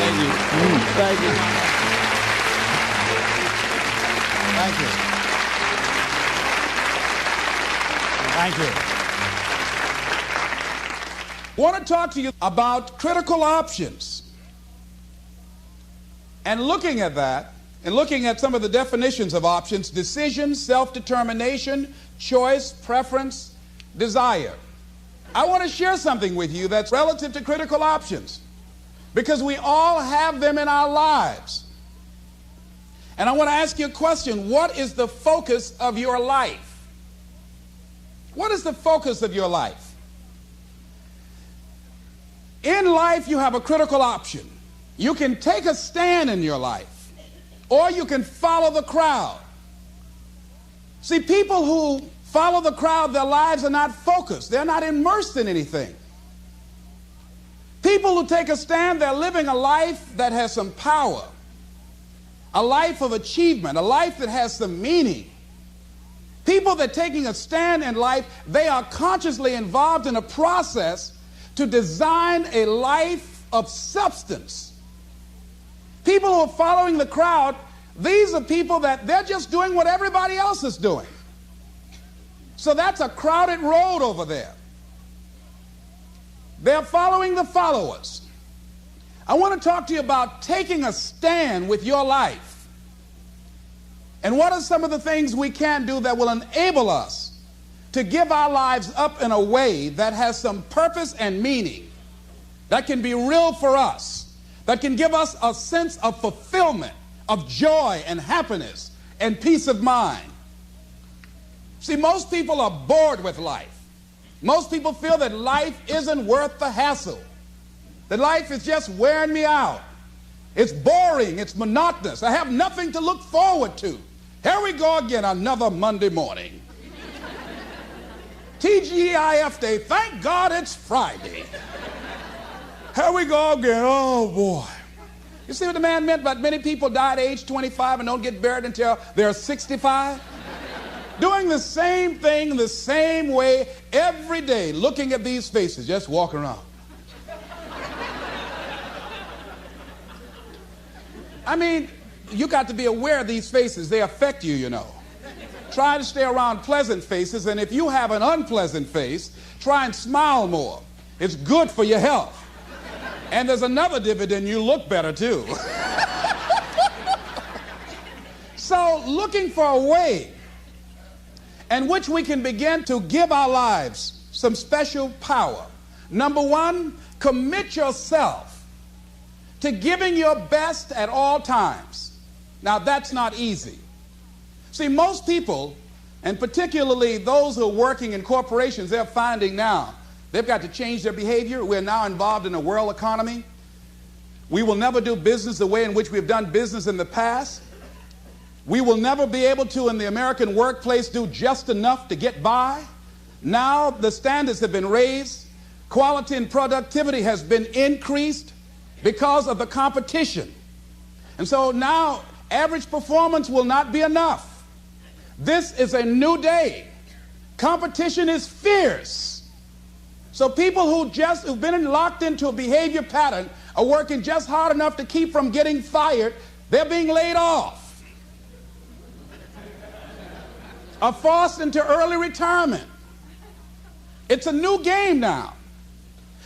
Thank you. Thank you. Thank you. Thank you. I want to talk to you about critical options. And looking at that, and looking at some of the definitions of options: decision, self-determination, choice, preference, desire. I want to share something with you that's relative to critical options, because we all have them in our lives. And I want to ask you a question. What is the focus of your life? What is the focus of your life? In life, you have a critical option. You can take a stand in your life, or you can follow the crowd. See, people who follow the crowd, their lives are not focused. They're not immersed in anything. People who take a stand, they're living a life that has some power, a life of achievement, a life that has some meaning. People that are taking a stand in life, they are consciously involved in a process to design a life of substance. People who are following the crowd, these are people that they're just doing what everybody else is doing. So that's a crowded road over there. They're following the followers. I want to talk to you about taking a stand with your life. And what are some of the things we can do that will enable us to give our lives up in a way that has some purpose and meaning, that can be real for us, that can give us a sense of fulfillment, of joy and happiness and peace of mind. See, most people are bored with life. Most people feel that life isn't worth the hassle, that life is just wearing me out. It's boring, it's monotonous. I have nothing to look forward to. Here we go again, another Monday morning. TGIF day, thank God it's Friday. Here we go again, oh boy. You see what the man meant about many people die at age 25 and don't get buried until they're 65? Doing the same thing the same way every day, looking at these faces, just walking around. I mean, you got to be aware of these faces. They affect you, you know. Try to stay around pleasant faces, and if you have an unpleasant face, try and smile more. It's good for your health. And there's another dividend: you look better too. So, looking for a way in which we can begin to give our lives some special power. Number one, commit yourself to giving your best at all times. Now, that's not easy. See, most people, and particularly those who are working in corporations, they're finding now they've got to change their behavior. We're now involved in a world economy. We will never do business the way in which we've done business in the past. We will never be able to, in the American workplace, do just enough to get by. Now the standards have been raised. Quality and productivity has been increased because of the competition. And so now average performance will not be enough. This is a new day. Competition is fierce. So people who've been locked into a behavior pattern are working just hard enough to keep from getting fired. They're being laid off, are forced into early retirement. It's a new game now.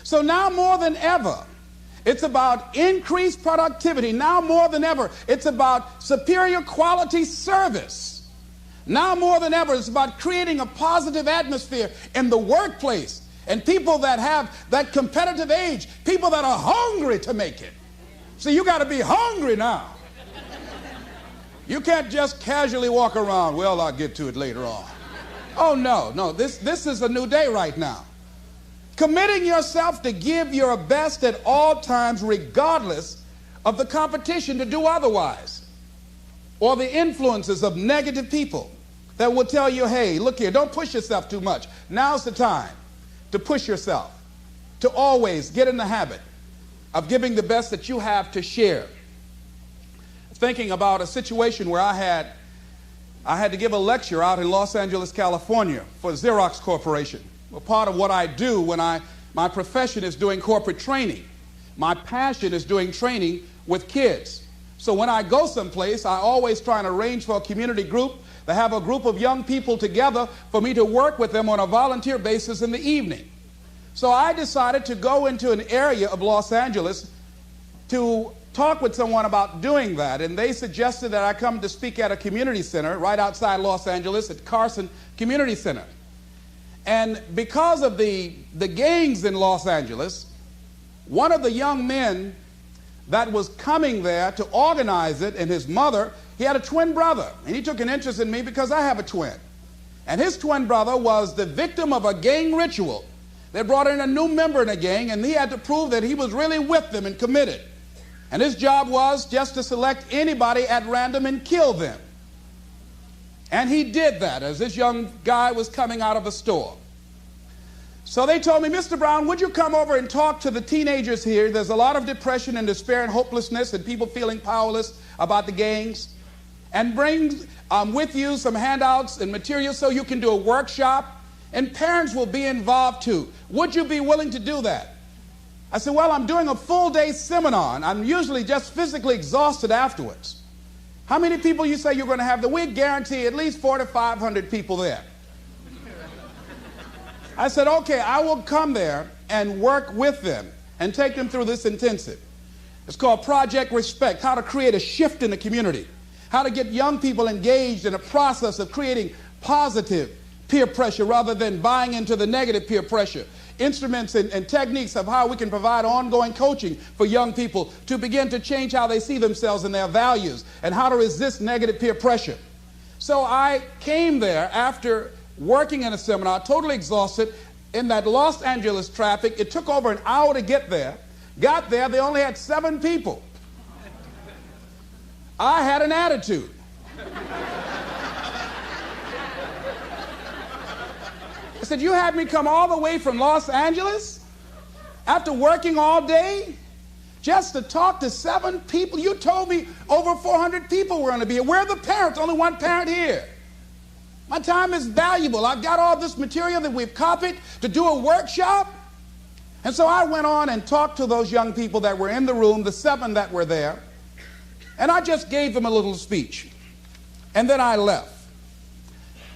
So now more than ever, it's about increased productivity. Now more than ever, it's about superior quality service. Now more than ever, it's about creating a positive atmosphere in the workplace, and people that have that competitive age, people that are hungry to make it. So you got to be hungry now. You can't just casually walk around, well, I'll get to it later on. Oh, no, this is a new day right now. Committing yourself to give your best at all times, regardless of the competition to do otherwise, or the influences of negative people that will tell you, hey, look here, don't push yourself too much. Now's the time to push yourself, to always get in the habit of giving the best that you have to share. Thinking about a situation where I had to give a lecture out in Los Angeles, California for Xerox Corporation. Well, part of what I do when my profession is doing corporate training. My passion is doing training with kids. So when I go someplace, I always try and arrange for a community group to have a group of young people together for me to work with them on a volunteer basis in the evening. So I decided to go into an area of Los Angeles to talk with someone about doing that, and they suggested that I come to speak at a community center right outside Los Angeles at Carson Community Center. And because of the gangs in Los Angeles, one of the young men that was coming there to organize it, and his mother, he had a twin brother, and he took an interest in me because I have a twin. And his twin brother was the victim of a gang ritual. They brought in a new member in a gang, and he had to prove that he was really with them and committed. And his job was just to select anybody at random and kill them. And he did that as this young guy was coming out of a store. So they told me, Mr. Brown, would you come over and talk to the teenagers here? There's a lot of depression and despair and hopelessness and people feeling powerless about the gangs. And bring with you some handouts and materials so you can do a workshop. And parents will be involved too. Would you be willing to do that? I said, well, I'm doing a full-day seminar, and I'm usually just physically exhausted afterwards. How many people you say you're going to have? We guarantee at least 400 to 500 people there. I said, okay, I will come there and work with them and take them through this intensive. It's called Project Respect, how to create a shift in the community, how to get young people engaged in a process of creating positive peer pressure rather than buying into the negative peer pressure. Instruments and techniques of how we can provide ongoing coaching for young people to begin to change how they see themselves and their values and how to resist negative peer pressure. So I came there after working in a seminar, totally exhausted, in that Los Angeles traffic. It took over an hour to get there. Got there, they only had 7 people. I had an attitude. I said, you had me come all the way from Los Angeles after working all day just to talk to 7 people? You told me over 400 people were going to be here. Where are the parents? Only one parent here. My time is valuable. I've got all this material that we've copied to do a workshop. And so I went on and talked to those young people that were in the room, the 7 that were there, and I just gave them a little speech. And then I left.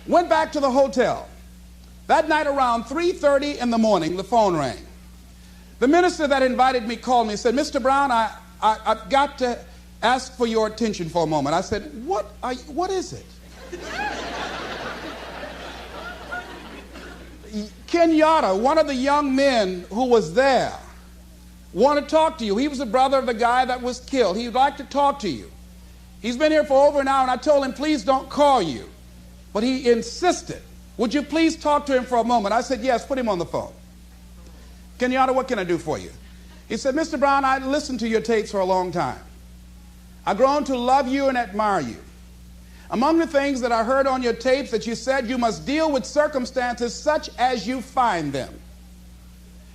Went back to the hotel. That night around 3:30 in the morning, the phone rang. The minister that invited me called me and said, Mr. Brown, I've got to ask for your attention for a moment. I said, what is it? Kenyatta, one of the young men who was there, wanted to talk to you. He was the brother of the guy that was killed. He'd like to talk to you. He's been here for over an hour, and I told him, please don't call you. But he insisted. Would you please talk to him for a moment? I said, yes, put him on the phone. Kenyatta, what can I do for you? He said, Mr. Brown, I listened to your tapes for a long time. I've grown to love you and admire you. Among the things that I heard on your tapes that you said you must deal with circumstances such as you find them.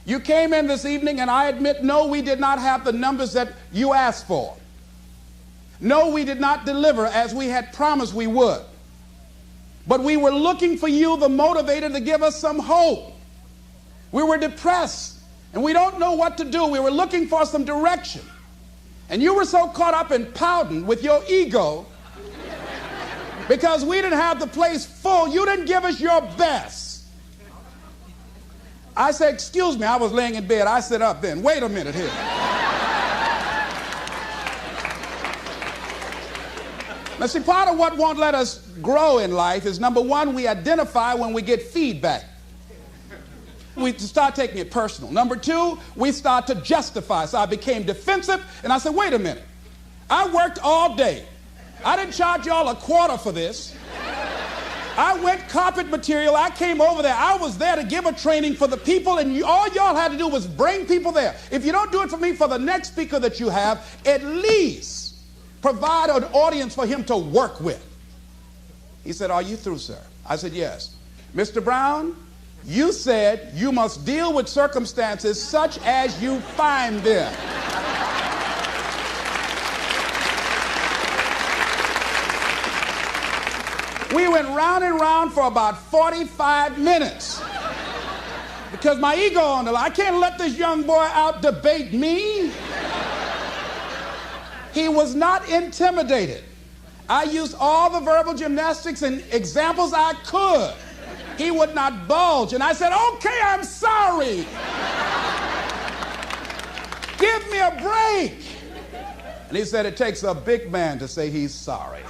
You came in this evening, and I admit, no, we did not have the numbers that you asked for. No, we did not deliver as we had promised we would. But we were looking for you, the motivator, to give us some hope. We were depressed, and we don't know what to do. We were looking for some direction. And you were so caught up in pouting with your ego because we didn't have the place full. You didn't give us your best. I said, excuse me, I was laying in bed. I sit up then. Wait a minute here. Now, see, part of what won't let us grow in life is, number one, we identify when we get feedback. We start taking it personal. Number two, we start to justify. So I became defensive, and I said, wait a minute. I worked all day. I didn't charge y'all a quarter for this. I went carpet material. I came over there. I was there to give a training for the people, and all y'all had to do was bring people there. If you don't do it for me, for the next speaker that you have, at least provide an audience for him to work with. He said, are you through, sir? I said, yes. Mr. Brown, you said you must deal with circumstances such as you find them. We went round and round for about 45 minutes. Because my ego on the line. I can't let this young boy out debate me. He was not intimidated. I used all the verbal gymnastics and examples I could. He would not budge. And I said, okay, I'm sorry. Give me a break. And he said, it takes a big man to say he's sorry.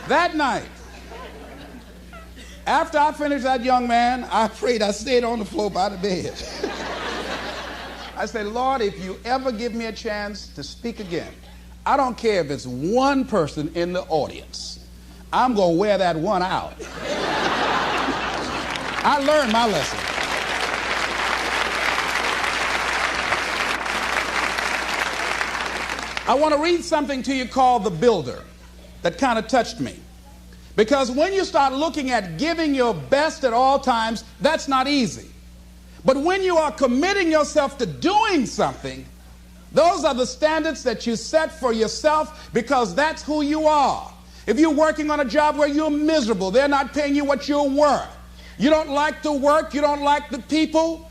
That night, after I finished that young man, I prayed. I stayed on the floor by the bed. I said, Lord, if you ever give me a chance to speak again, I don't care if it's one person in the audience, I'm going to wear that one out. I learned my lesson. I want to read something to you called The Builder that kind of touched me. Because when you start looking at giving your best at all times, that's not easy. But when you are committing yourself to doing something, those are the standards that you set for yourself because that's who you are. If you're working on a job where you're miserable, they're not paying you what you're worth. You don't like the work, you don't like the people,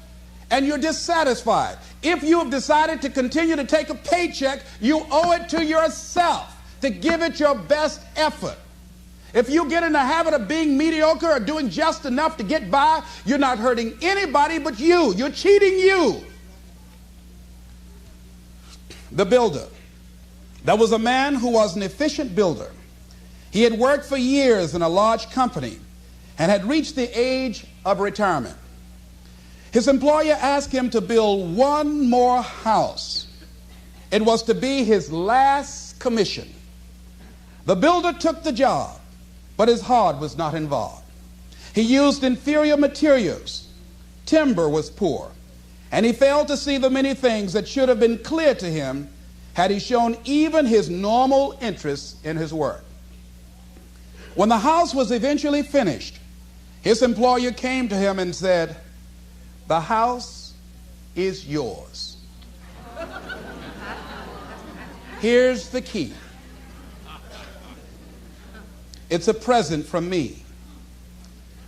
and you're dissatisfied. If you have decided to continue to take a paycheck, you owe it to yourself to give it your best effort. If you get in the habit of being mediocre or doing just enough to get by, you're not hurting anybody but you. You're cheating you. The builder. There was a man who was an efficient builder. He had worked for years in a large company and had reached the age of retirement. His employer asked him to build one more house. It was to be his last commission. The builder took the job, but his heart was not involved. He used inferior materials. Timber was poor, and he failed to see the many things that should have been clear to him had he shown even his normal interest in his work. When the house was eventually finished, his employer came to him and said, "The house is yours. Here's the key. It's a present from me."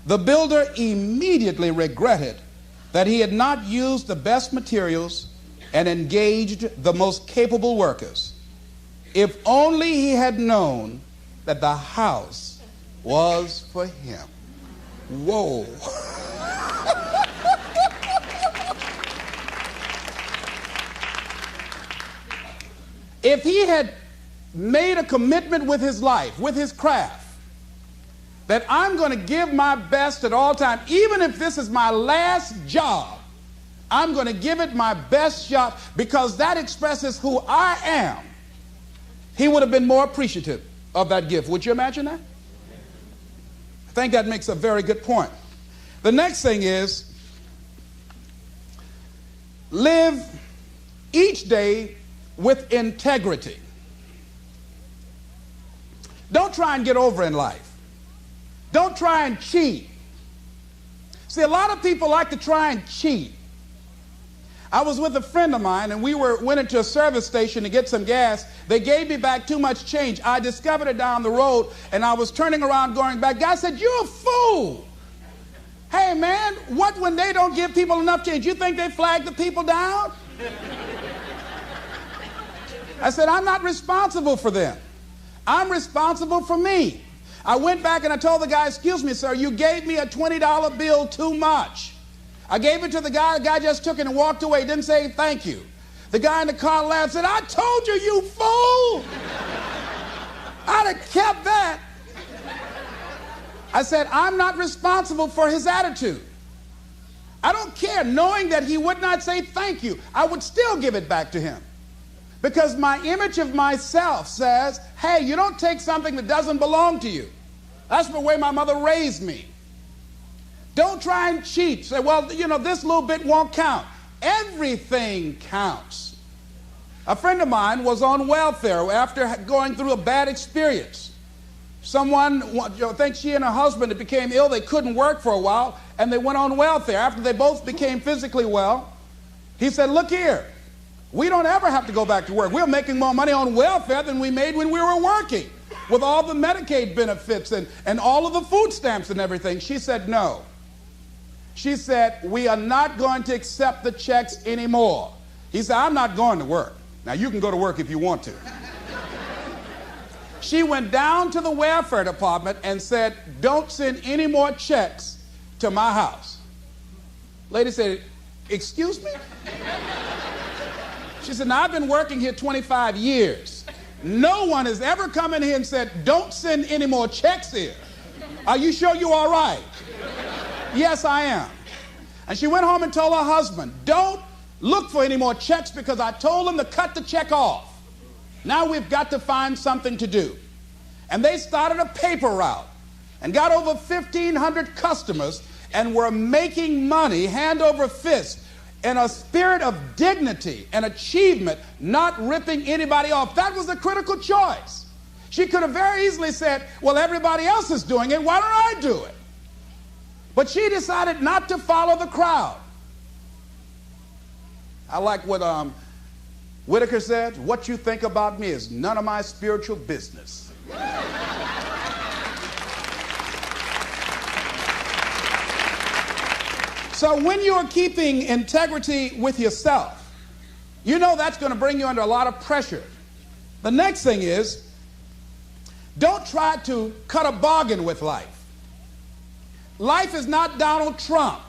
The builder immediately regretted that he had not used the best materials and engaged the most capable workers. If only he had known that the house was for him. Whoa. If he had made a commitment with his life, with his craft, that I'm going to give my best at all times, even if this is my last job, I'm going to give it my best shot because that expresses who I am, he would have been more appreciative of that gift. Would you imagine that? I think that makes a very good point. The next thing is, live each day with integrity. Don't try and get over in life. Don't try and cheat. See, a lot of people like to try and cheat. I was with a friend of mine, and we went into a service station to get some gas. They gave me back too much change. I discovered it down the road, and I was turning around going back. Guy said, "You're a fool." Hey, man, what when they don't give people enough change? You think they flag the people down? I said, I'm not responsible for them. I'm responsible for me. I went back and I told the guy, "Excuse me, sir, you gave me a $20 bill too much." I gave it to the guy just took it and walked away, didn't say thank you. The guy in the car laughed, said, "I told you, you fool." I'd have kept that. I said, I'm not responsible for his attitude. I don't care, knowing that he would not say thank you, I would still give it back to him. Because my image of myself says, hey, you don't take something that doesn't belong to you. That's the way my mother raised me. Don't try and cheat. Say, well, you know, this little bit won't count. Everything counts. A friend of mine was on welfare after going through a bad experience. Someone, I think she and her husband became ill. They couldn't work for a while, and they went on welfare. After they both became physically well, he said, look here, we don't ever have to go back to work. We're making more money on welfare than we made when we were working. with all the Medicaid benefits and all of the food stamps and everything. She said no. She said, we are not going to accept the checks anymore. He said, I'm not going to work. Now, you can go to work if you want to. She went down to the welfare department and said, don't send any more checks to my house. Lady said, excuse me? She said, now, I've been working here 25 years. No one has ever come in here and said, don't send any more checks here. Are you sure you're all right? Yes, I am. And she went home and told her husband, don't look for any more checks because I told him to cut the check off. Now we've got to find something to do. And they started a paper route and got over 1,500 customers and were making money hand over fist in a spirit of dignity and achievement, not ripping anybody off. That was a critical choice. She could have very easily said, well, everybody else is doing it, why don't I do it? But she decided not to follow the crowd. I like what Whitaker said, what you think about me is none of my spiritual business. So when you're keeping integrity with yourself, you know that's going to bring you under a lot of pressure. The next thing is, don't try to cut a bargain with life. Life is not Donald Trump.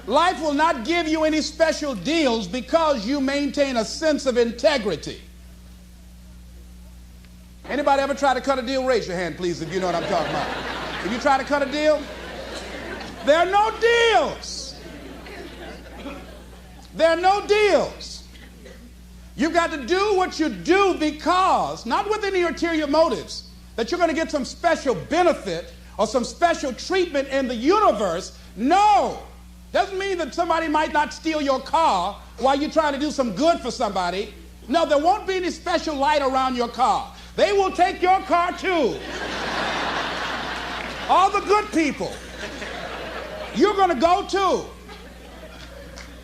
Life will not give you any special deals because you maintain a sense of integrity. Anybody ever try to cut a deal? Raise your hand, please, if you know what I'm talking about. If you try to cut a deal, there are no deals. There are no deals. You've got to do what you do because, not with any ulterior motives, that you're going to get some special benefit or some special treatment in the universe. No. Doesn't mean that somebody might not steal your car while you're trying to do some good for somebody. No, there won't be any special light around your car. They will take your car too. All the good people. You're going to go too.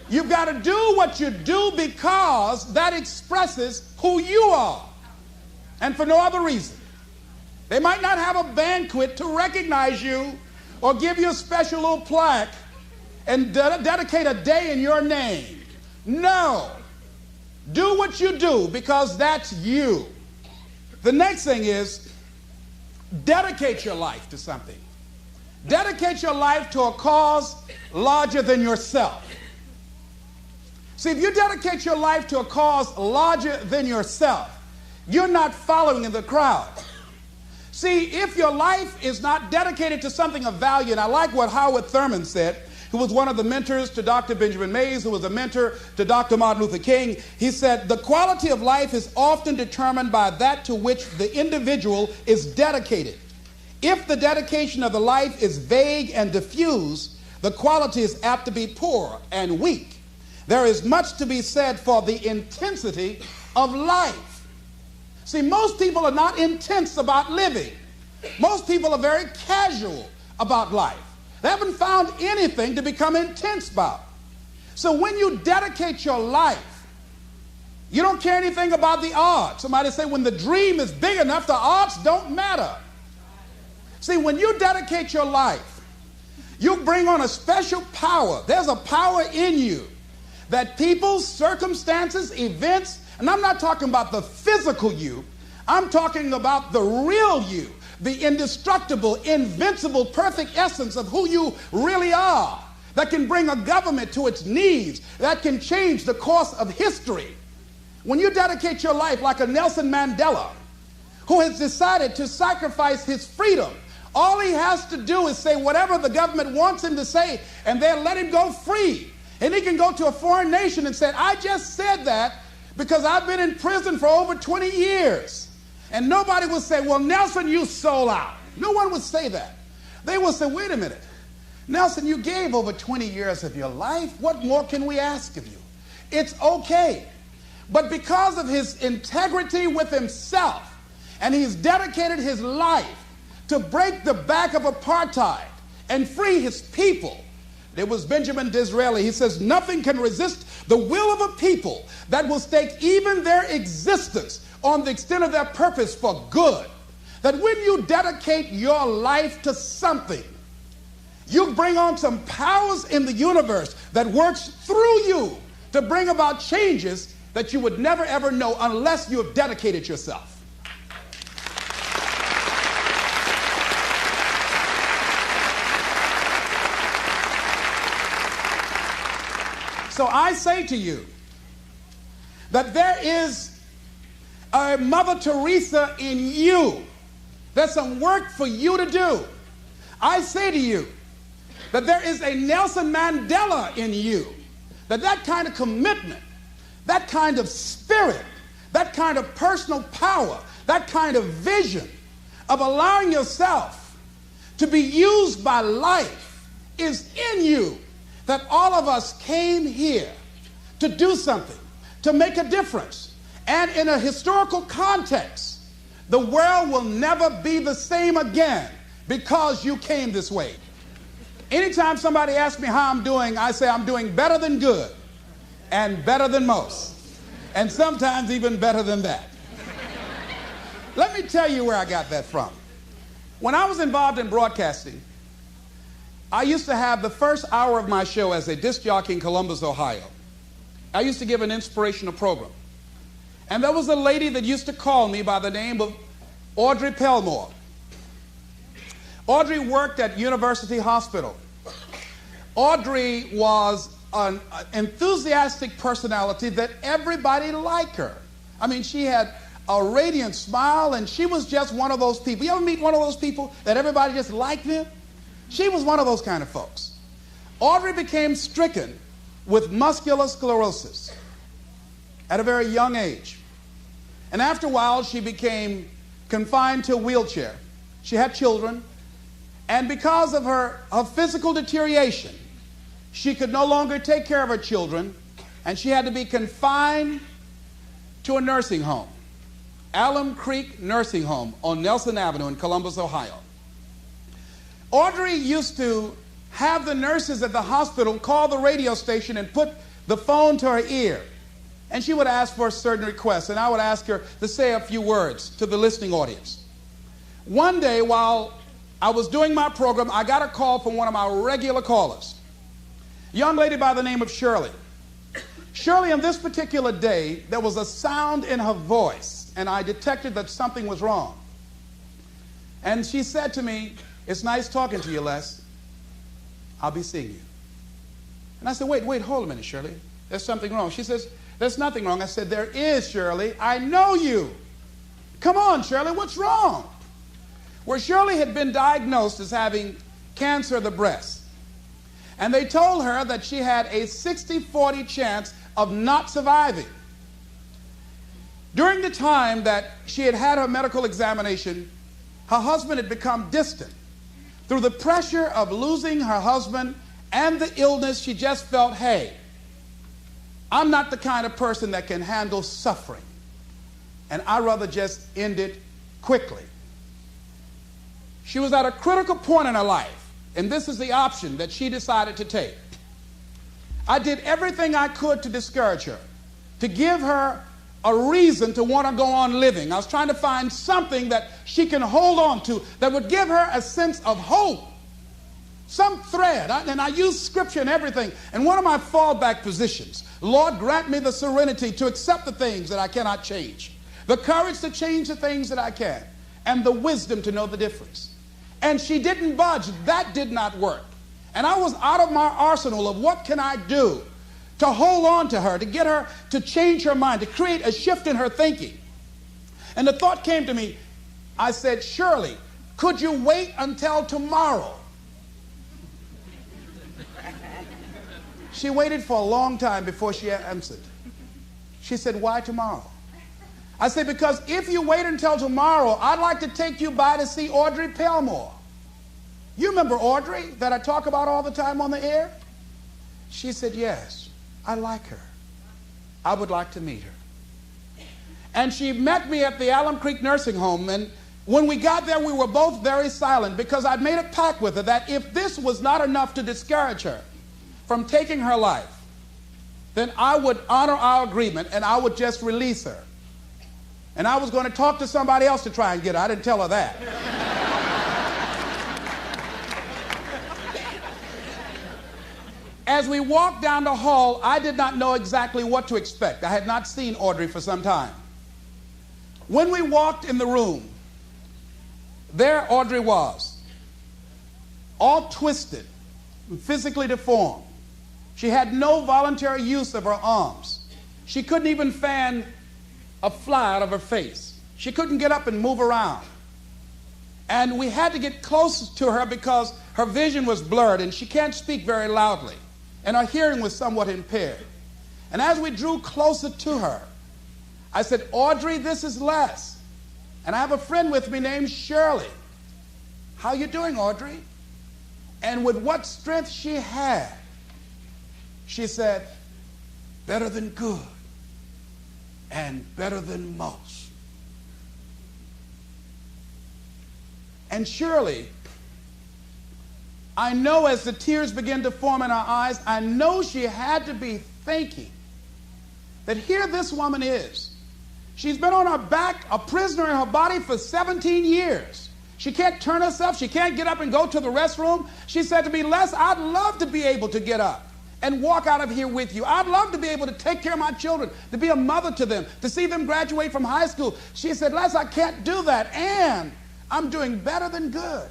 You've got to do what you do because that expresses who you are. And for no other reason. They might not have a banquet to recognize you or give you a special little plaque and dedicate a day in your name. No. Do what you do because that's you. The next thing is dedicate your life to something. Dedicate your life to a cause larger than yourself. See, if you dedicate your life to a cause larger than yourself, you're not following in the crowd. See, if your life is not dedicated to something of value, and I like what Howard Thurman said, who was one of the mentors to Dr. Benjamin Mays, who was a mentor to Dr. Martin Luther King. He said, the quality of life is often determined by that to which the individual is dedicated. If the dedication of the life is vague and diffuse, the quality is apt to be poor and weak. There is much to be said for the intensity of life. See, most people are not intense about living. Most people are very casual about life. They haven't found anything to become intense about. So when you dedicate your life, you don't care anything about the odds. Somebody say when the dream is big enough, the odds don't matter. See, when you dedicate your life, you bring on a special power. There's a power in you that people, circumstances, events, and I'm not talking about the physical you, I'm talking about the real you. The indestructible, invincible, perfect essence of who you really are, that can bring a government to its knees, that can change the course of history. When you dedicate your life like a Nelson Mandela, who has decided to sacrifice his freedom, all he has to do is say whatever the government wants him to say, and they'll let him go free. And he can go to a foreign nation and say, I just said that because I've been in prison for over 20 years. And nobody would say, well, Nelson, you sold out. No one would say that. They would say, wait a minute. Nelson, you gave over 20 years of your life. What more can we ask of you? It's okay. But because of his integrity with himself, and he's dedicated his life to break the back of apartheid and free his people. There was Benjamin Disraeli. He says, nothing can resist the will of a people that will stake even their existence on the extent of their purpose for good. That when you dedicate your life to something, you bring on some powers in the universe that works through you to bring about changes that you would never ever know unless you have dedicated yourself. So I say to you that there is a Mother Teresa in you. There's some work for you to do. I say to you that there is a Nelson Mandela in you. That kind of commitment, that kind of spirit, that kind of personal power, that kind of vision of allowing yourself to be used by life is in you. That all of us came here to do something, to make a difference. And in a historical context, the world will never be the same again because you came this way. Anytime somebody asks me how I'm doing, I say I'm doing better than good and better than most, and sometimes even better than that. Let me tell you where I got that from. When I was involved in broadcasting, I used to have the first hour of my show as a disc jockey in Columbus, Ohio. I used to give an inspirational program. And there was a lady that used to call me by the name of Audrey Pelmore. Audrey worked at University Hospital. Audrey was an enthusiastic personality that everybody liked her. I mean, she had a radiant smile, and she was just one of those people. You ever meet one of those people that everybody just liked them? She was one of those kind of folks. Audrey became stricken with muscular sclerosis at a very young age. And after a while, she became confined to a wheelchair. She had children. And because of her physical deterioration, she could no longer take care of her children, and she had to be confined to a nursing home, Alum Creek Nursing Home on Nelson Avenue in Columbus, Ohio. Audrey used to have the nurses at the hospital call the radio station and put the phone to her ear. And she would ask for a certain request, and I would ask her to say a few words to the listening audience. One day, while I was doing my program, I got a call from one of my regular callers, a young lady by the name of Shirley. Shirley, on this particular day, there was a sound in her voice, and I detected that something was wrong. And she said to me, "It's nice talking to you, Les. I'll be seeing you." And I said, wait, hold a minute, Shirley. There's something wrong. She says, "There's nothing wrong." I said, "There is, Shirley. I know you. Come on, Shirley, what's wrong?" Well, Shirley had been diagnosed as having cancer of the breast. And they told her that she had a 60-40 chance of not surviving. During the time that she had had her medical examination, her husband had become distant. Through the pressure of losing her husband and the illness, she just felt, hey, I'm not the kind of person that can handle suffering, and I'd rather just end it quickly. She was at a critical point in her life, and this is the option that she decided to take. I did everything I could to discourage her, to give her a reason to want to go on living. I was trying to find something that she can hold on to that would give her a sense of hope, some thread. And I use scripture and everything. And one of my fallback positions, Lord, grant me the serenity to accept the things that I cannot change, the courage to change the things that I can, and the wisdom to know the difference. And she didn't budge. That did not work. And I was out of my arsenal of what can I do to hold on to her, to get her to change her mind, to create a shift in her thinking. And the thought came to me. I said, "Shirley, could you wait until tomorrow?" She waited for a long time before she answered. She said, "Why tomorrow?" I said, "Because if you wait until tomorrow, I'd like to take you by to see Audrey Pelmore. You remember Audrey that I talk about all the time on the air?" She said, "Yes, I like her. I would like to meet her." And she met me at the Alum Creek Nursing Home, and when we got there, we were both very silent because I'd made a pact with her that if this was not enough to discourage her from taking her life, then I would honor our agreement and I would just release her. And I was going to talk to somebody else to try and get her. I didn't tell her that. As we walked down the hall, I did not know exactly what to expect. I had not seen Audrey for some time. When we walked in the room, there Audrey was, all twisted, physically deformed. She had no voluntary use of her arms. She couldn't even fan a fly out of her face. She couldn't get up and move around. And we had to get close to her because her vision was blurred and she can't speak very loudly. And her hearing was somewhat impaired. And as we drew closer to her, I said, Audrey, this is Les. And I have a friend with me named Shirley. How you doing, Audrey? And with what strength she had, she said, better than good and better than most. And Shirley, I know as the tears began to form in her eyes, I know she had to be thinking that here this woman is. She's been on her back, a prisoner in her body for 17 years. She can't turn herself. She can't get up and go to the restroom. She said to me, Les, I'd love to be able to get up and walk out of here with you. I'd love to be able to take care of my children, to be a mother to them, to see them graduate from high school. She said, Les, I can't do that. And I'm doing better than good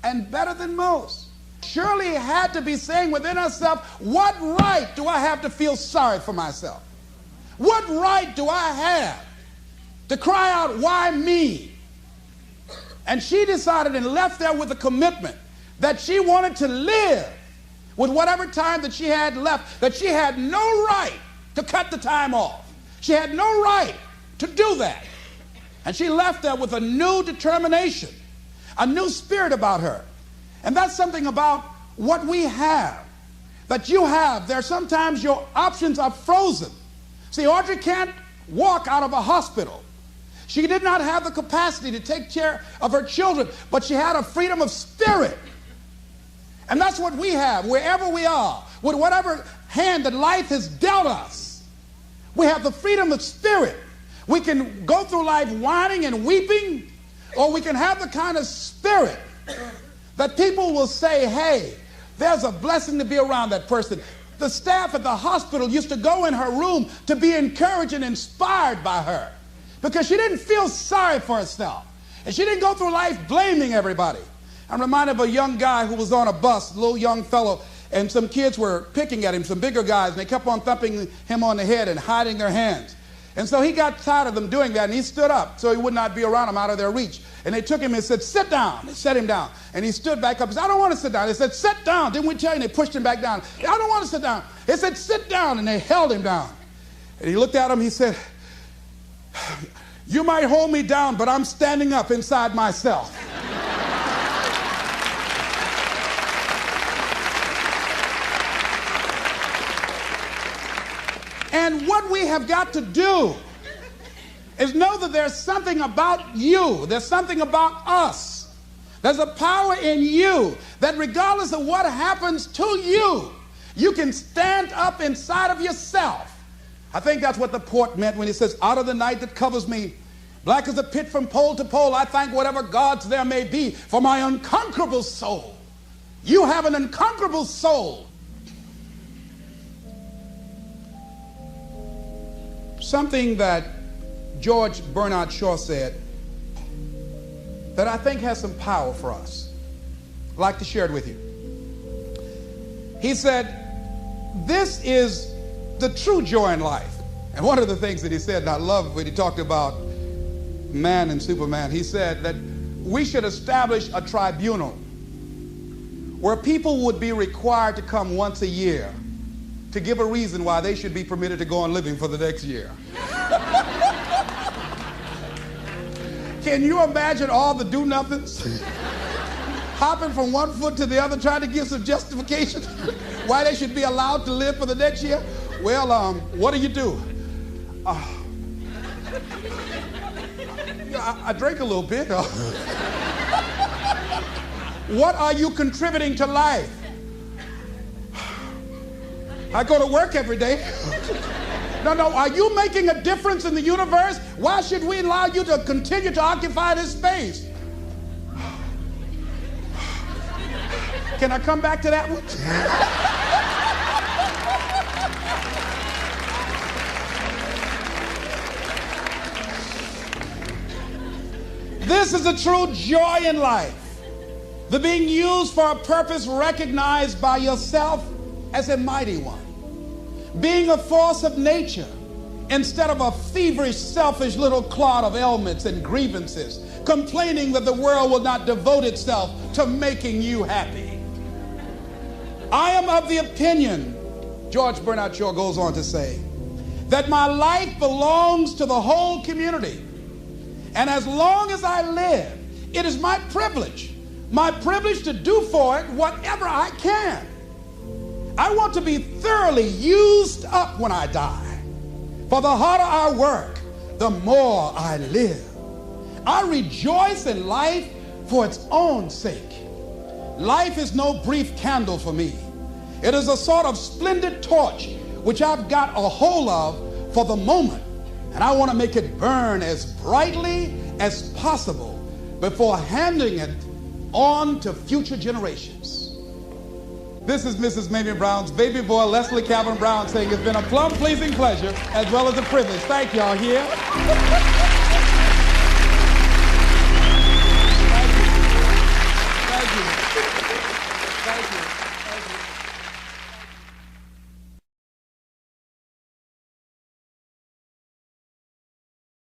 and better than most. Shirley had to be saying within herself, what right do I have to feel sorry for myself? What right do I have to cry out, why me? And she decided and left there with a commitment that she wanted to live with whatever time that she had left, that she had no right to cut the time off. She had no right to do that. And she left there with a new determination, a new spirit about her. And that's something about what we have, that you have. There sometimes your options are frozen. See, Audrey can't walk out of a hospital. She did not have the capacity to take care of her children, but she had a freedom of spirit. And that's what we have wherever we are, with whatever hand that life has dealt us. We have the freedom of spirit. We can go through life whining and weeping, or we can have the kind of spirit that people will say, hey, there's a blessing to be around that person. The staff at the hospital used to go in her room to be encouraged and inspired by her because she didn't feel sorry for herself. And she didn't go through life blaming everybody. I'm reminded of a young guy who was on a bus, a little young fellow, and some kids were picking at him, some bigger guys, and they kept on thumping him on the head and hiding their hands. And so he got tired of them doing that, and he stood up so he would not be around them, out of their reach. And they took him and said, sit down. They set him down. And he stood back up and said, I don't want to sit down. They said, sit down. Didn't we tell you? And they pushed him back down. I don't want to sit down. They said, sit down. And they held him down. And he looked at him. He said, you might hold me down, but I'm standing up inside myself. And what we have got to do is know that there's something about you, there's something about us, there's a power in you that regardless of what happens to you, you can stand up inside of yourself. I think that's what the poet meant when he says, out of the night that covers me, black as a pit from pole to pole, I thank whatever gods there may be for my unconquerable soul. You have an unconquerable soul. Something that George Bernard Shaw said that I think has some power for us. I'd like to share it with you. He said, this is the true joy in life. And one of the things that he said, and I love when he talked about man and Superman, he said that we should establish a tribunal where people would be required to come once a year to give a reason why they should be permitted to go on living for the next year. Can you imagine all the do-nothings hopping from one foot to the other trying to give some justification why they should be allowed to live for the next year? Well, what do you do? I drink a little bit. What are you contributing to life? I go to work every day. No, no, are you making a difference in the universe? Why should we allow you to continue to occupy this space? Can I come back to that one? This is a true joy in life. The being used for a purpose recognized by yourself as a mighty one. Being a force of nature instead of a feverish, selfish little clod of ailments and grievances, complaining that the world will not devote itself to making you happy. I am of the opinion, George Bernard Shaw goes on to say, that my life belongs to the whole community. And as long as I live, it is my privilege to do for it whatever I can. I want to be thoroughly used up when I die. For the harder I work, the more I live. I rejoice in life for its own sake. Life is no brief candle for me. It is a sort of splendid torch which I've got a hold of for the moment. And I want to make it burn as brightly as possible before handing it on to future generations. This is Mrs. Mamie Brown's baby boy, Leslie Calvin Brown, saying it's been a plum-pleasing pleasure as well as a privilege. Thank y'all here.